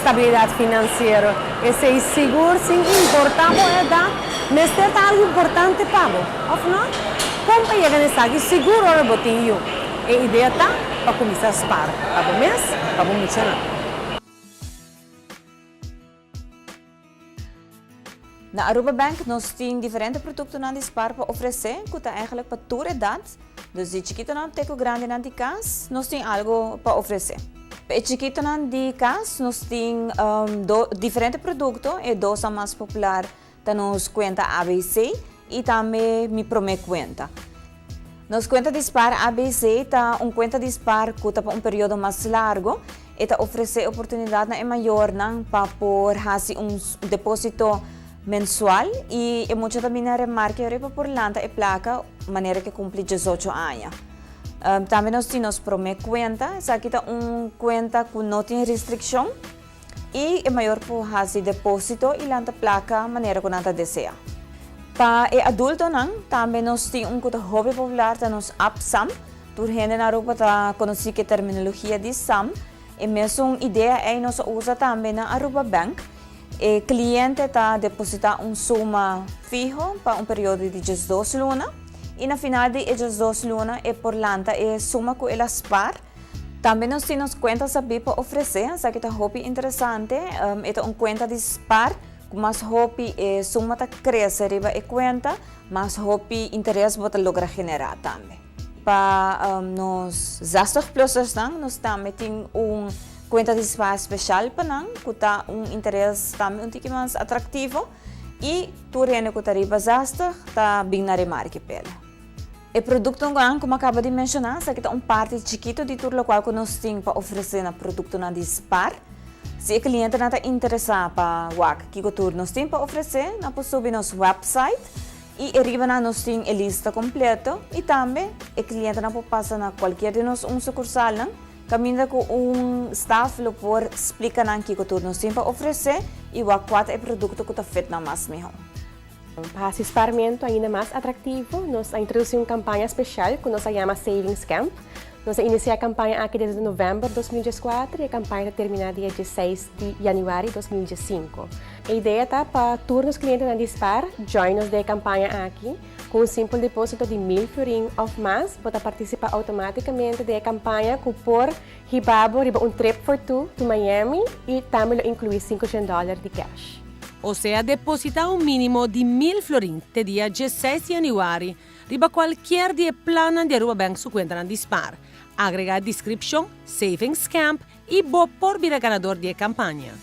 estabilidade financeira. Esse é seguro, sim, importante é dar, mas é algo importante para você. Ou não? Como é que você sabe seguro ou botinho? A ideia está para começar a spar. Para o mês, para o funcionar. Na Aruba Bank, nós temos diferentes produtos na dispar para oferecer, que é eigenlijk para toda a idade. Dus de chiquito na teco grande na de casa, nós temos algo para oferecer. Para chiquito na de casa, nós temos diferentes produtos, e dois são mais populares, da nos conta ABC e também mi prome conta. Nos conta dispar ABC tá conta dispar que tá para período mais largo e tá oferecer oportunidade na maior para por fazer depósito mensual e muita também na remarca por lanta e placa maneira que cumpre 18 anos. Também nós temos prome conta, essa aqui é conta que não tem restrição e é maior por fazer depósito e lanta placa maneira que nada deseja. Para adulto também nós temos hobby popular que nos AppSam, por gente na Europa tá conhece que terminologia de SAM e mesmo ideia é nós usa também na Aruba Bank. O cliente está depositar suma fijo para período de 12 lunas e na final de 12 lunas é por lanta e suma que ela spar. Também nós temos contas para oferecer, essa que é hobby interessante, é conta de spar, que mais hobby é suma tá cresce riba e conta, mais hobby interesse bota logra generar também. Para nos zastos pluses nós também temos conta de espaço especial para nós, que está interesse também mais atrativo e tu rende que está riba zasta, está bem na remarque pela. O produto como acaba de mencionar, essa aqui é parte chiquito de tudo o qual nós temos para oferecer no produto na dispar. Se o cliente não está interessado para o que nós temos para oferecer, nós podemos subir nosso website e arriba nós temos a lista completa e também o cliente não pode passar na qualquer de nós sucursal. Caminha com staff por explicar o que nós temos para oferecer e qual é o produto que está feito na mais melhor. Para esse pagamento ainda mais atrativo, nós introduzimos uma campanha especial que nós chamamos Savings Camp. Nós iniciamos a campanha aqui desde novembro de 2014 e a campanha termina dia 16 de janeiro de 2015. A ideia é para todos os clientes na Dispar join-nos da campanha aqui. Com um simples depósito de 1.000 florim ou mais, pode participar automaticamente da campanha que por ribabo trip for two to Miami e também inclui $500 de cash. Ou seja, depositar mínimo de 1.000 florim até dia 16 de janeiro, riba qualquer dia plano de Aruba Bank su conta na Dispar. Agregar description, savings camp e bo por vir ganador de campanha.